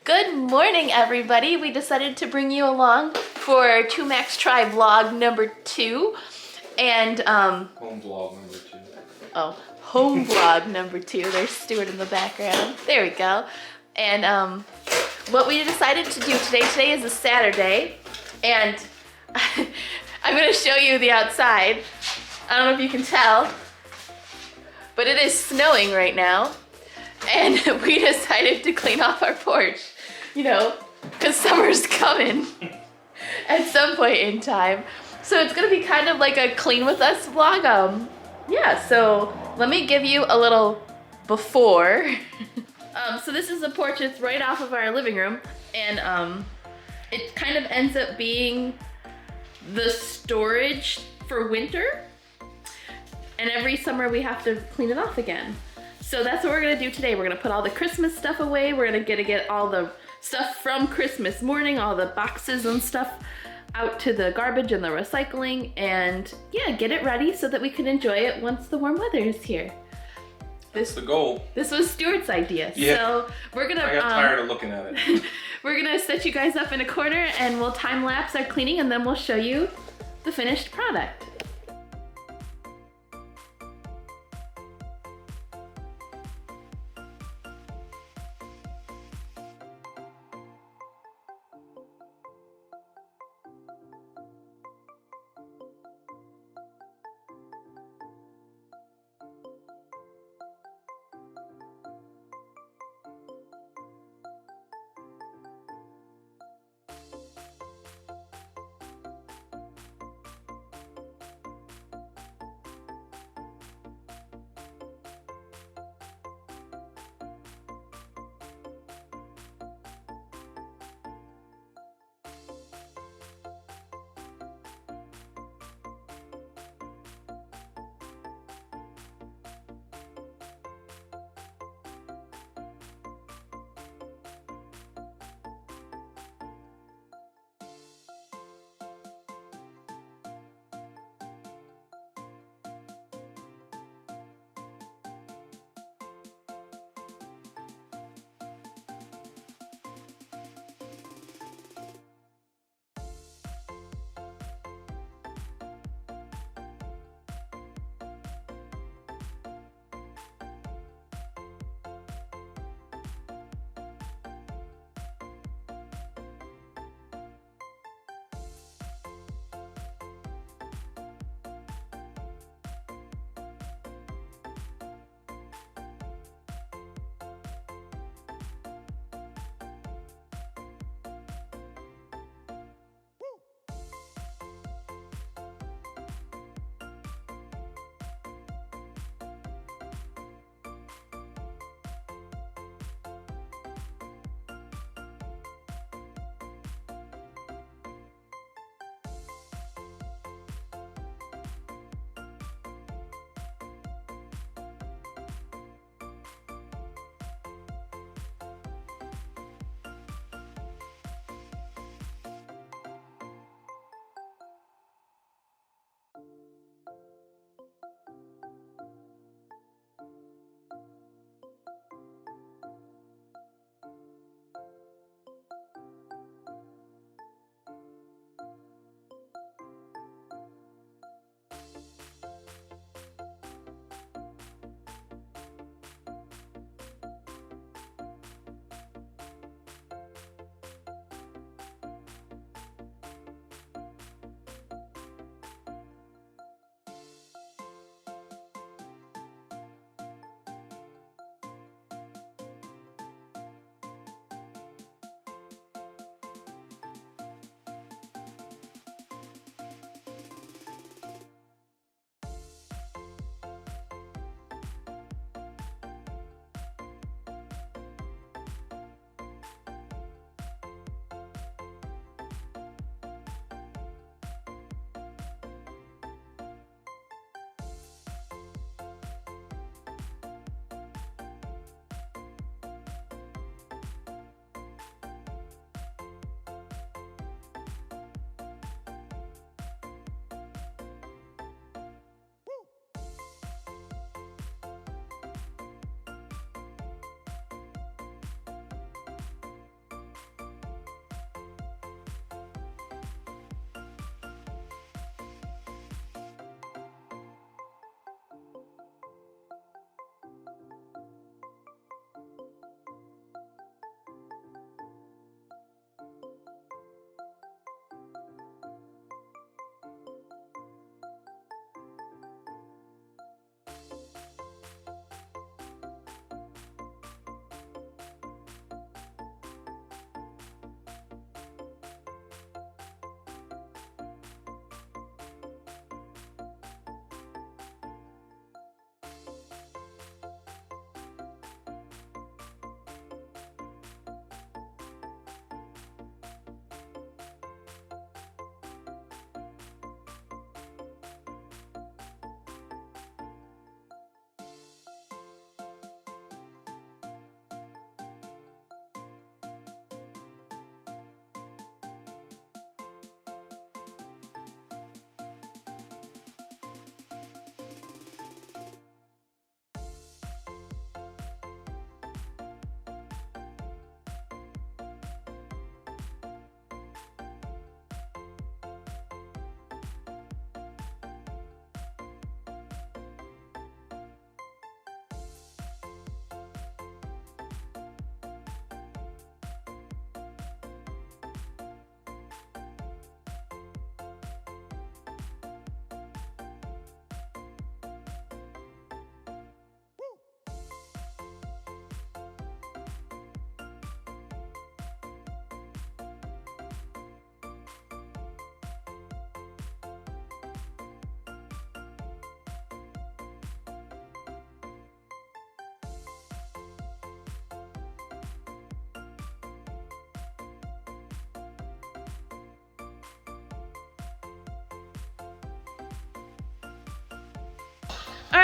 Good morning, everybody. We decided to bring you along for 2 Max Try vlog number 2. And, Home vlog number 2. oh, home vlog number 2. There's Stuart in the background. There we go. And, what we decided to do today is a Saturday. And I'm going to show you the outside. I don't know if you can tell, but it is snowing right now. And we decided to clean off our porch, you know, because summer's coming at some point in time. So it's gonna be kind of like a clean with us vlog. Yeah, so let me give you a little before. So this is the porch, it's right off of our living room. And it kind of ends up being the storage for winter. And every summer we have to clean it off again. So that's what we're gonna do today. We're gonna put all the Christmas stuff away. We're gonna get all the stuff from Christmas morning, all the boxes and stuff out to the garbage and the recycling, and yeah, get it ready so that we can enjoy it once the warm weather is here. That's the goal. This was Stuart's idea. Yeah. So we're gonna I got tired of looking at it. we're gonna set you guys up in a corner and we'll time lapse our cleaning and then we'll show you the finished product.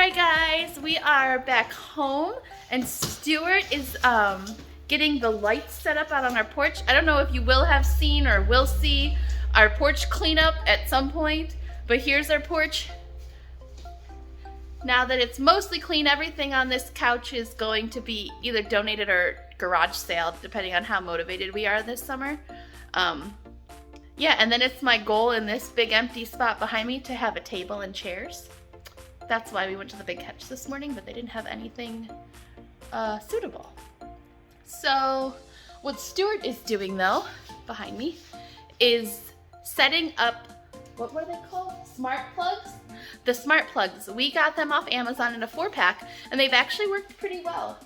Alright guys, we are back home and Stuart is getting the lights set up out on our porch. I don't know if you will have seen or will see our porch cleanup at some point, but here's our porch. Now that it's mostly clean, everything on this couch is going to be either donated or garage sale, depending on how motivated we are this summer. Yeah, and then it's my goal in this big empty spot behind me to have a table and chairs. That's why we went to the big catch this morning, but they didn't have anything suitable. So what Stuart is doing though, behind me, is setting up, what were they called? Smart plugs? The smart plugs. We got them off Amazon in a 4-pack, and they've actually worked pretty well.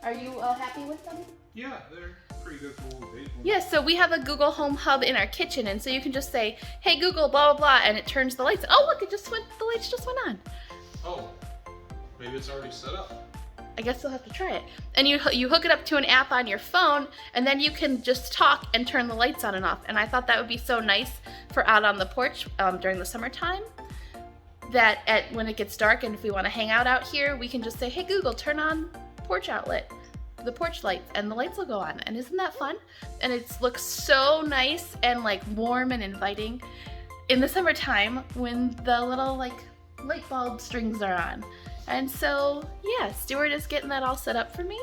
Are you happy with them? Yeah, they're pretty good for what they do. Yeah, so we have a Google Home Hub in our kitchen, and so you can just say, hey Google, blah, blah, blah, and it turns the lights on. Oh look, the lights just went on. Oh, maybe it's already set up. I guess you'll have to try it. And you hook it up to an app on your phone, and then you can just talk and turn the lights on and off. And I thought that would be so nice for out on the porch during the summertime, that when it gets dark and if we want to hang out here, we can just say, hey Google, turn on porch outlet, the porch lights, and the lights will go on. And isn't that fun? And it looks so nice and like warm and inviting in the summertime when the little like light bulb strings are on. And so yeah, Stuart is getting that all set up for me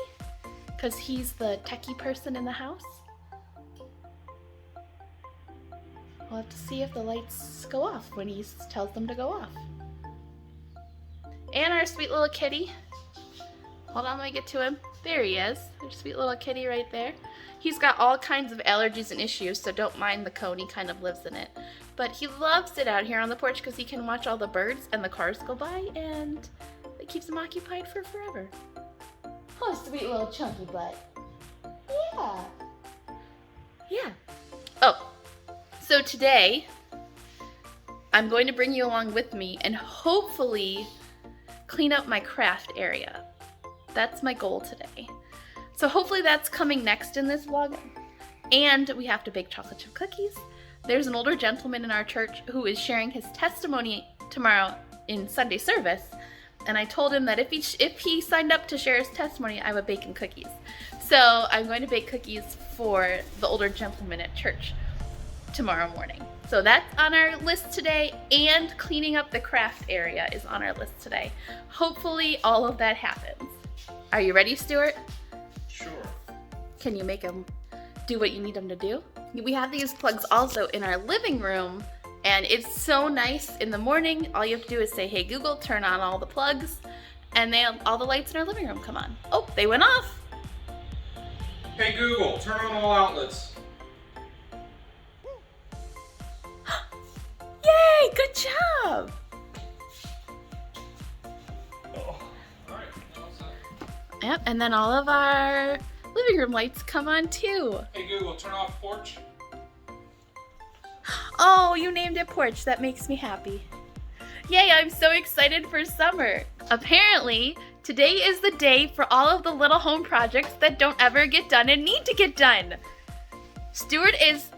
because he's the techie person in the house. We'll have to see if the lights go off when he tells them to go off. And our sweet little kitty. Hold on, let me get to him. There he is. There's a sweet little kitty right there. He's got all kinds of allergies and issues, so don't mind the cone. He kind of lives in it. But he loves it out here on the porch because he can watch all the birds and the cars go by, and it keeps him occupied for forever. Oh, sweet little chunky butt. Yeah. Yeah. Oh, so today I'm going to bring you along with me and hopefully clean up my craft area. That's my goal today. So hopefully that's coming next in this vlog. And we have to bake chocolate chip cookies. There's an older gentleman in our church who is sharing his testimony tomorrow in Sunday service. And I told him that if he signed up to share his testimony, I would bake him cookies. So I'm going to bake cookies for the older gentleman at church tomorrow morning. So that's on our list today, and cleaning up the craft area is on our list today. Hopefully all of that happens. Are you ready, Stuart? Sure. Can you make them do what you need them to do? We have these plugs also in our living room, and it's so nice in the morning. All you have to do is say, hey Google, turn on all the plugs, and all the lights in our living room come on. Oh, they went off. Hey Google, turn on all outlets. Yay, good job. Oh, all right. What's that? Yep, and then all of our living room lights come on too. Hey Google, turn off porch. Oh, you named it Porch. That makes me happy. Yay, I'm so excited for summer. Apparently, today is the day for all of the little home projects that don't ever get done and need to get done. Stuart is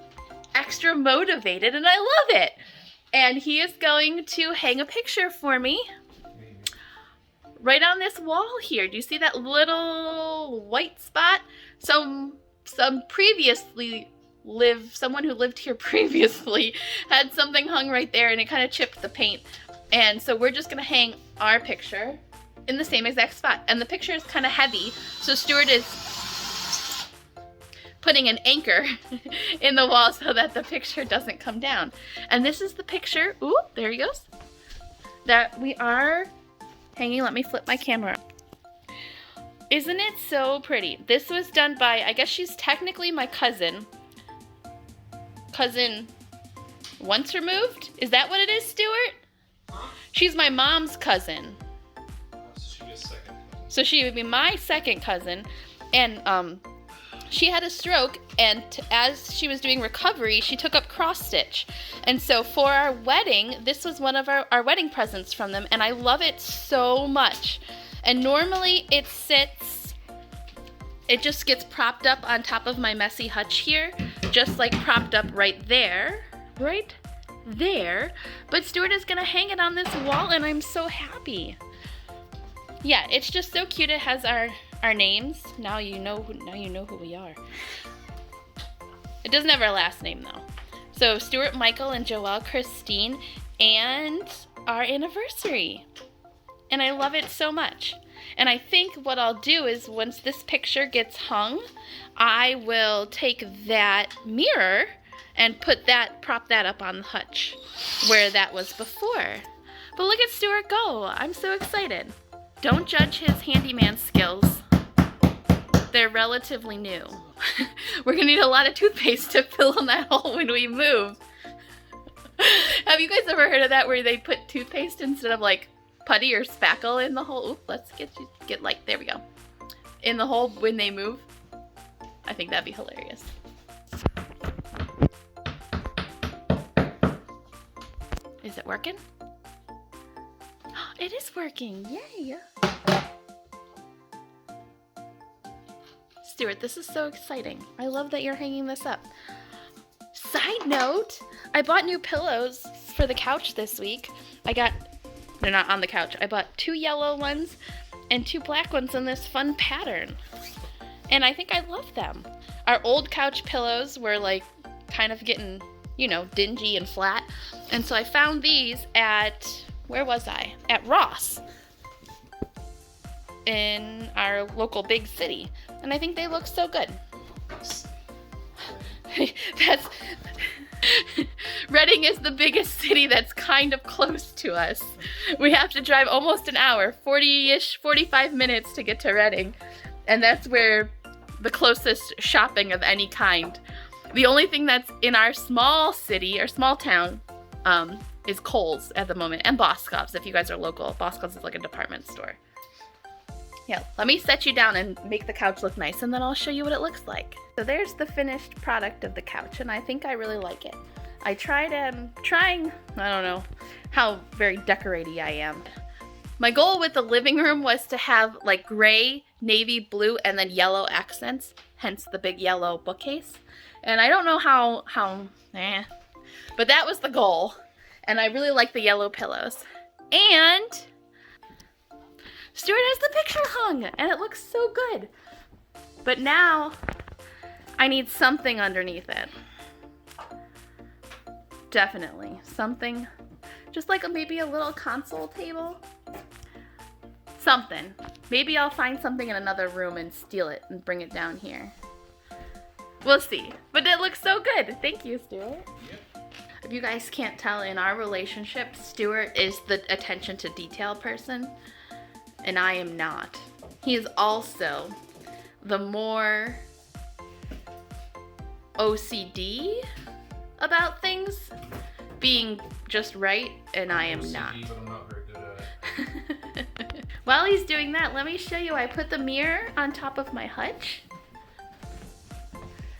extra motivated and I love it. And he is going to hang a picture for me right on this wall here. Do you see that little white spot? Someone who lived here previously had something hung right there and it kind of chipped the paint. And so we're just gonna hang our picture in the same exact spot. And the picture is kind of heavy, so Stuart is putting an anchor in the wall so that the picture doesn't come down. And this is the picture, ooh, there he goes, that we are hanging. Let me flip my camera. Isn't it so pretty? This was done by, I guess she's technically my cousin once removed? Is that what it is, Stuart? Huh? She's my mom's cousin. So she would be my second cousin. And she had a stroke, and as she was doing recovery, she took up cross stitch. And so for our wedding, this was one of our wedding presents from them, and I love it so much. And normally it just gets propped up on top of my messy hutch here, just like propped up right there. But Stuart is gonna hang it on this wall, and I'm so happy. Yeah, it's just so cute. It has our names. Now you know who we are. It doesn't have our last name though. So Stuart, Michael, and Joelle Christine, and our anniversary. And I love it so much. And I think what I'll do is once this picture gets hung, I will take that mirror and prop that up on the hutch where that was before. But look at Stuart go. I'm so excited. Don't judge his handyman skills. They're relatively new. We're gonna need a lot of toothpaste to fill in that hole when we move. Have you guys ever heard of that where they put toothpaste instead of like putty or spackle in the hole? Oop, let's get like, there we go. In the hole when they move. I think that'd be hilarious. Is it working? It is working, yay! Stuart, this is so exciting. I love that you're hanging this up. Side note, I bought new pillows for the couch this week. They're not on the couch. I bought 2 yellow ones and 2 black ones in this fun pattern. And I think I love them. Our old couch pillows were like kind of getting, you know, dingy and flat. And so I found these at, where was I? At Ross in our local big city. And I think they look so good. That's Reading is the biggest city that's kind of close to us. We have to drive almost an hour, 40-ish, 45 minutes to get to Reading. And that's where the closest shopping of any kind. The only thing that's in our small city or small town is Kohl's at the moment, and Boscov's if you guys are local. Boscov's is like a department store. Yeah, let me set you down and make the couch look nice, and then I'll show you what it looks like. So there's the finished product of the couch, and I think I really like it. I tried trying, I don't know how very decoraty I am. My goal with the living room was to have like gray, navy blue, and then yellow accents, hence the big yellow bookcase. And I don't know but that was the goal. And I really like the yellow pillows. And Stuart has the picture hung, and it looks so good. But now I need something underneath it. Definitely something, just like maybe a little console table. Something. Maybe I'll find something in another room and steal it and bring it down here. We'll see. But it looks so good. Thank you, Stuart. Yep. If you guys can't tell, in our relationship, Stuart is the attention to detail person, and I am not. He is also the more OCD about things being just right, and I am not. But I'm not very good at it. While he's doing that, let me show you. I put the mirror on top of my hutch,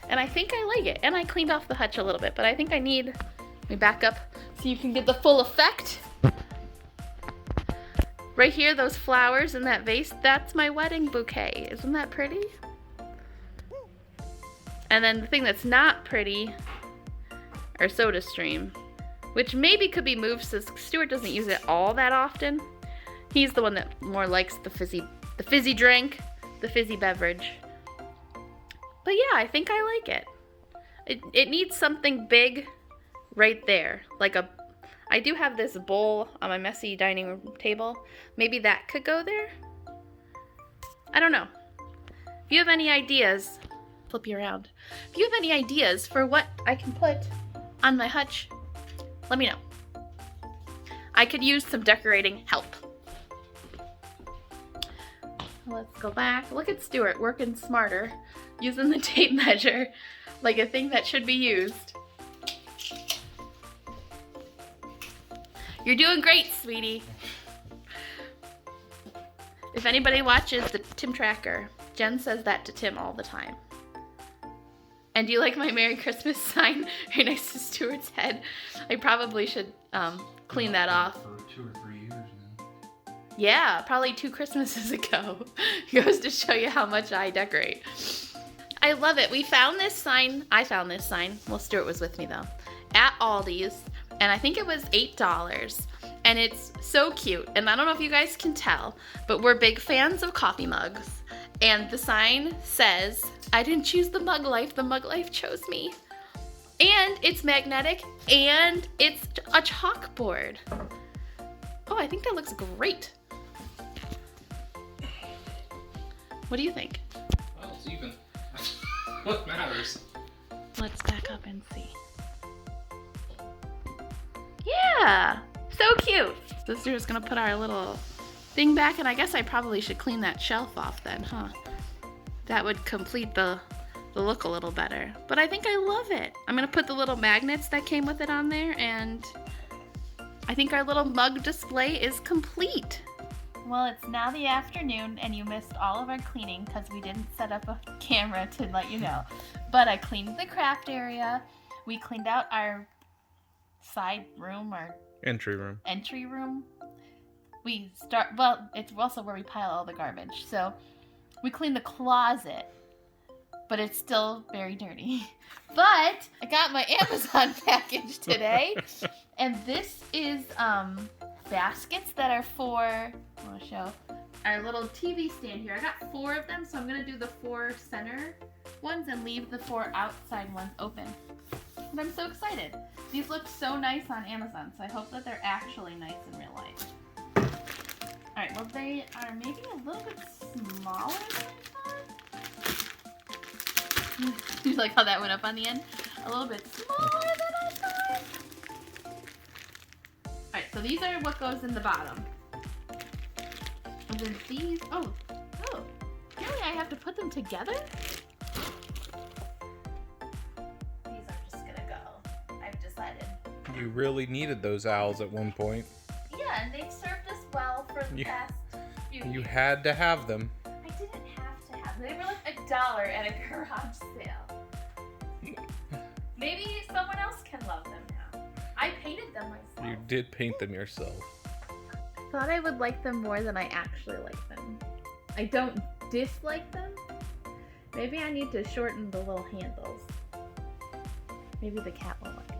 and I think I like it. And I cleaned off the hutch a little bit, but I think I need, let me back up so you can get the full effect. Right here, those flowers in that vase, that's my wedding bouquet. Isn't that pretty? And then the thing that's not pretty, our soda stream, which maybe could be moved since Stuart doesn't use it all that often. He's the one that more likes the fizzy drink, the fizzy beverage. But yeah, I think I like it. It needs something big right there. I do have this bowl on my messy dining room table. Maybe that could go there? I don't know. If you have any ideas, flip you around. If you have any ideas for what I can put on my hutch, let me know. I could use some decorating help. Let's go back. Look at Stuart working smarter, using the tape measure like a thing that should be used. You're doing great, sweetie. If anybody watches the Tim Tracker, Jen says that to Tim all the time. And do you like my Merry Christmas sign right next to Stuart's head? I probably should clean that off. For 2 or 3 years now. Yeah, probably 2 Christmases ago. Goes to show you how much I decorate. I love it. We found this sign. I found this sign. Well, Stuart was with me though. At Aldi's. And I think it was $8. and it's so cute. And I don't know if you guys can tell, but we're big fans of coffee mugs. And the sign says, I didn't choose the mug life chose me. And it's magnetic, and it's a chalkboard. Oh, I think that looks great. What do you think? Well, it's even. What matters? Let's back up and see. Yeah, so cute. Sister's gonna put our little thing back, and I guess I probably should clean that shelf off then, huh? That would complete the look a little better. But I think I love it. I'm gonna put the little magnets that came with it on there, and I think our little mug display is complete. Well, it's now the afternoon, and you missed all of our cleaning because we didn't set up a camera to let you know. But I cleaned the craft area. We cleaned out our side room or Entry room. Well, it's also where we pile all the garbage. So we cleaned the closet, but it's still very dirty. But I got my Amazon package today, and this is baskets that are for, I want to show, our little TV stand here. I got 4 of them, so I'm going to do the 4 center ones and leave the 4 outside ones open. And I'm so excited. These look so nice on Amazon, so I hope that they're actually nice in real life. Alright, well they are maybe a little bit smaller than I thought. You like how that went up on the end? A little bit smaller than I thought. Alright, so these are what goes in the bottom. And then these, oh, really I have to put them together? These are just gonna go. I've decided. You really needed those owls at one point. Yeah, and they've served us well for the past few years. You had to have them. I didn't have to have them. They were like $1 at a garage sale. Maybe someone else can love them now. I painted them myself. You did paint them yourself. I thought I would like them more than I actually like them. I don't dislike them. Maybe I need to shorten the little handles. Maybe the cat will like them.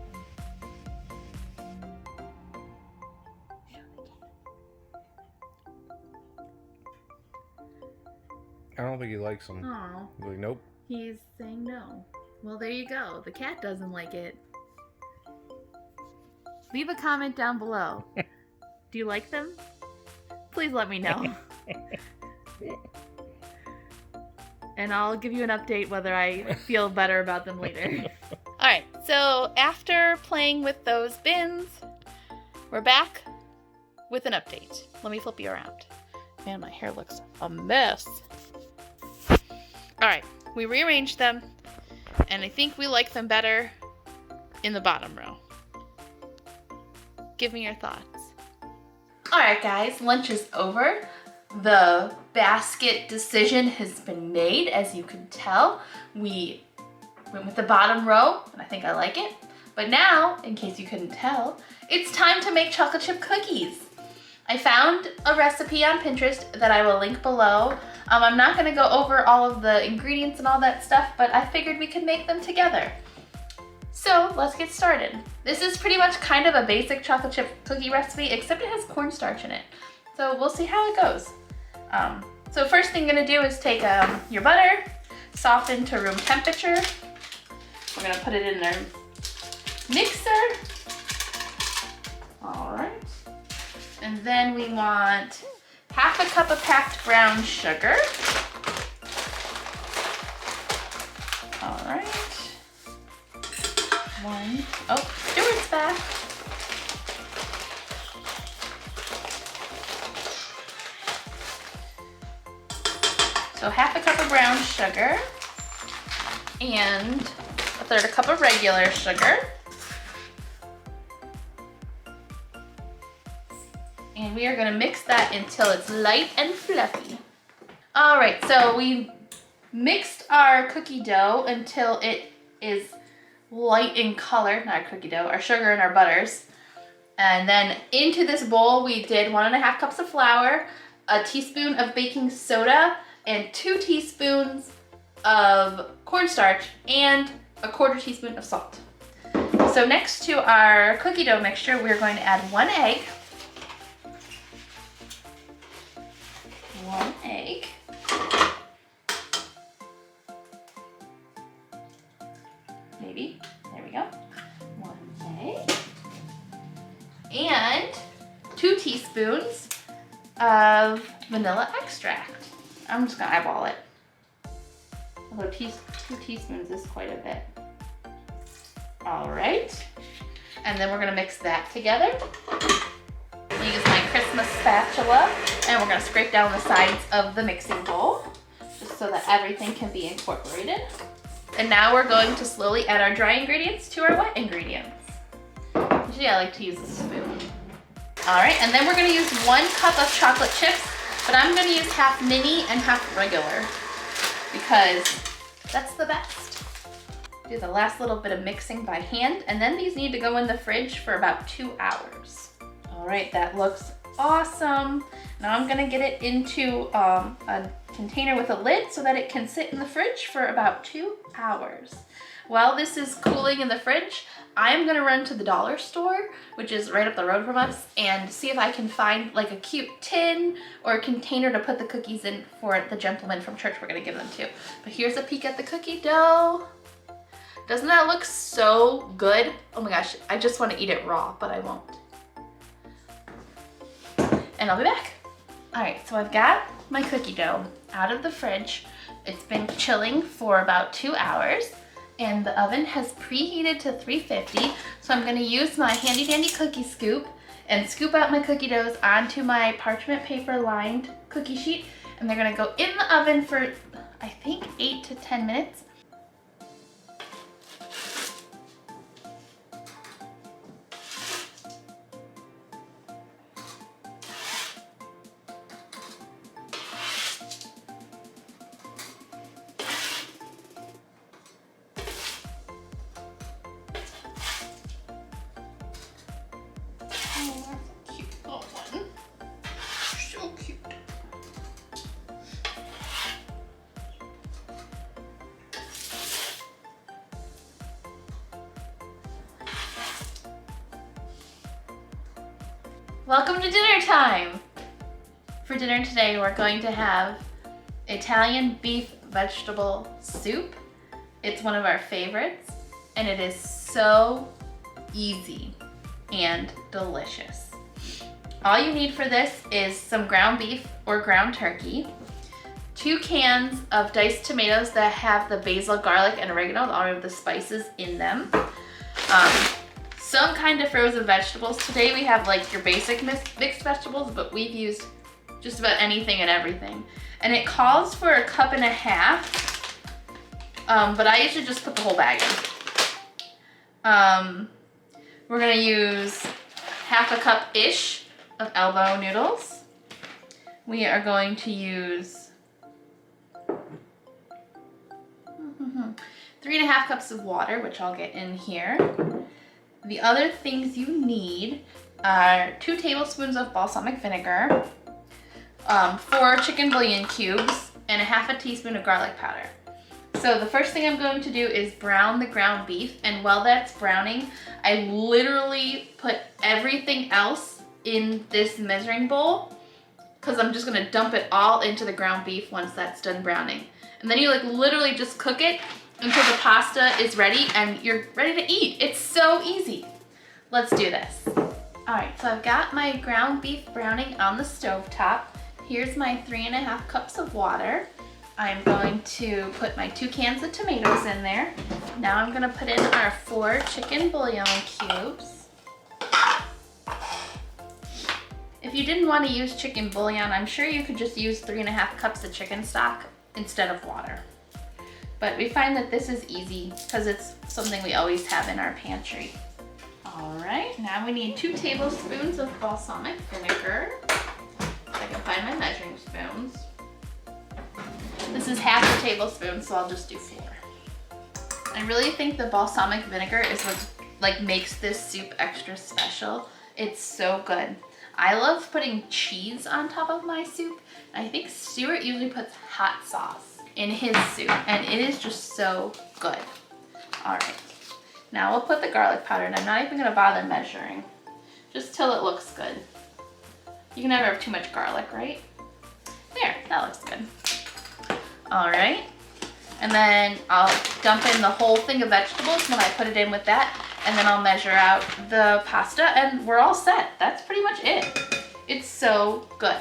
I don't think he likes them. Oh. He's like, nope. He's saying no. Well, there you go. The cat doesn't like it. Leave a comment down below. Do you like them? Please let me know. And I'll give you an update whether I feel better about them later. Alright, so after playing with those bins, we're back with an update. Let me flip you around. Man, my hair looks a mess. Alright, we rearranged them, and I think we like them better in the bottom row. Give me your thoughts. Alright guys, lunch is over. The basket decision has been made, as you can tell. We went with the bottom row, and I think I like it. But now, in case you couldn't tell, it's time to make chocolate chip cookies. I found a recipe on Pinterest that I will link below. I'm not going to go over all of the ingredients and all that stuff, but I figured we could make them together. So let's get started. This is pretty much kind of a basic chocolate chip cookie recipe, except it has cornstarch in it. So we'll see how it goes. So first thing you're going to do is take your butter, soften to room temperature. We're going to put it in our mixer. All right. And then we want half a cup of packed brown sugar. All right. Stuart's back. So half a cup of brown sugar and 1/3 cup of regular sugar. And we are gonna mix that until it's light and fluffy. All right, so we mixed our cookie dough until it is light in color, not cookie dough, our sugar and our butters. And then into this bowl, we did 1.5 cups of flour, a teaspoon of baking soda, and 2 teaspoons of cornstarch, and a 1/4 teaspoon of salt. So next to our cookie dough mixture, we're going to add 1 egg. maybe. There we go. 1 egg. And 2 teaspoons of vanilla extract. I'm just gonna eyeball it. Although 2 teaspoons is quite a bit. All right. And then we're gonna mix that together. I'll use my Christmas spatula, and we're gonna scrape down the sides of the mixing bowl, just so that everything can be incorporated. And now we're going to slowly add our dry ingredients to our wet ingredients. Usually I like to use a spoon. All right, and then we're gonna use 1 cup of chocolate chips, but I'm gonna use half mini and half regular because that's the best. Do the last little bit of mixing by hand, and then these need to go in the fridge for about 2 hours. All right, that looks awesome. Now I'm gonna get it into a container with a lid so that it can sit in the fridge for about 2 hours. While this is cooling in the fridge, I'm gonna run to the dollar store, which is right up the road from us, and see if I can find like a cute tin or a container to put the cookies in for the gentleman from church we're gonna give them to. But here's a peek at the cookie dough. Doesn't that look so good? Oh my gosh, I just wanna eat it raw, but I won't. And I'll be back. All right, so I've got my cookie dough out of the fridge. It's been chilling for about 2 hours, and the oven has preheated to 350. So I'm gonna use my handy dandy cookie scoop and scoop out my cookie doughs onto my parchment paper lined cookie sheet, and they're gonna go in the oven for, I think, 8 to 10 minutes. Oh, that's a cute little one. So cute. Welcome to dinner time! For dinner today, we're going to have Italian beef vegetable soup. It's one of our favorites, and it is so easy and delicious. All you need for this is some ground beef or ground turkey, 2 cans of diced tomatoes that have the basil, garlic, and oregano, all of the spices in them, some kind of frozen vegetables. Today we have like your basic mixed vegetables, but we've used just about anything and everything. And it calls for 1.5 cups, but I usually just put the whole bag in. We're gonna use 1/2 cup-ish of elbow noodles. We are going to use 3.5 cups of water, which I'll get in here. The other things you need are 2 tablespoons of balsamic vinegar, 4 chicken bouillon cubes, and 1/2 teaspoon of garlic powder. So the first thing I'm going to do is brown the ground beef, and while that's browning, I literally put everything else in this measuring bowl because I'm just gonna dump it all into the ground beef once that's done browning. And then you like literally just cook it until the pasta is ready and you're ready to eat. It's so easy. Let's do this. All right, so I've got my ground beef browning on the stove top. Here's my 3.5 cups of water. I'm going to put my 2 cans of tomatoes in there. Now I'm gonna put in our 4 chicken bouillon cubes. If you didn't want to use chicken bouillon, I'm sure you could just use 3.5 cups of chicken stock instead of water. But we find that this is easy because it's something we always have in our pantry. All right, now we need 2 tablespoons of balsamic vinegar. If I can find my measuring spoons. This is 1/2 tablespoon, so I'll just do 4. I really think the balsamic vinegar is what like makes this soup extra special. It's so good. I love putting cheese on top of my soup. I think Stuart usually puts hot sauce in his soup, and it is just so good. All right, now we'll put the garlic powder, and I'm not even gonna bother measuring, just till it looks good. You can never have too much garlic, right? There, that looks good. All right, And then I'll dump in the whole thing of vegetables when I put it in with that. And then I'll measure out the pasta and we're all set. That's pretty much it. It's so good.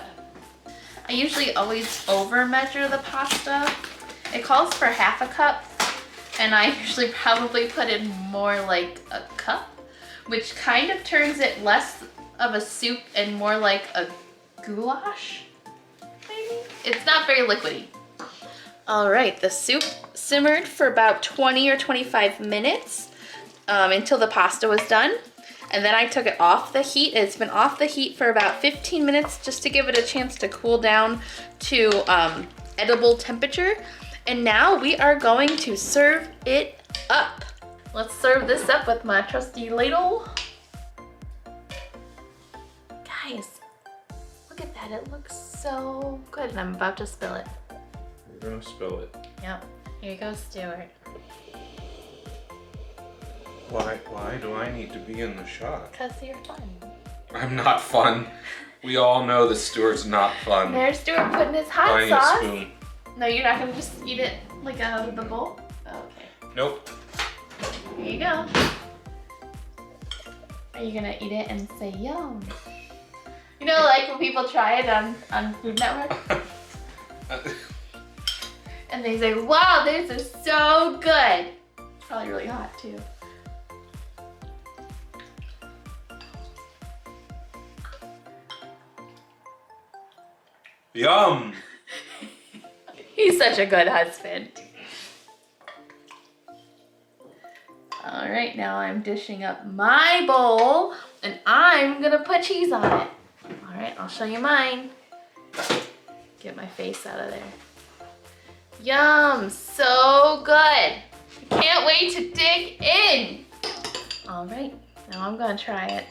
I usually always over measure the pasta. It calls for half a cup and I usually probably put in more like a cup, which kind of turns it less of a soup and more like a goulash, maybe? It's not very liquidy. All right, the soup simmered for about 20 or 25 minutes until the pasta was done. And then I took it off the heat. It's been off the heat for about 15 minutes just to give it a chance to cool down to edible temperature. And now we are going to serve it up. Let's serve this up with my trusty ladle. Guys, look at that. It looks so good. And I'm about to spill it. You're gonna spill it. Yep. Here you go, Stuart. Why do I need to be in the shot? Because you're fun. I'm not fun. We all know that Stuart's not fun. There's Stuart putting his I hot need sauce. a spoon. No, you're not gonna just eat it like out of the bowl? Okay. Nope. Here you go. Are you gonna eat it and say yum? You know, like when people try it on Food Network? And they say, wow, this is so good. It's probably really hot too. Yum! He's such a good husband. All right, now I'm dishing up my bowl and I'm gonna put cheese on it. All right, I'll show you mine. Get my face out of there. Yum, so good. Can't wait to dig in. All right, now I'm gonna try it.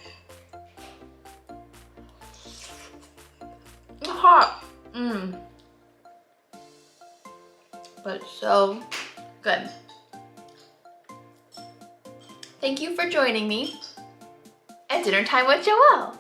It's hot. But so good. Thank you for joining me at Dinner Time with Joelle.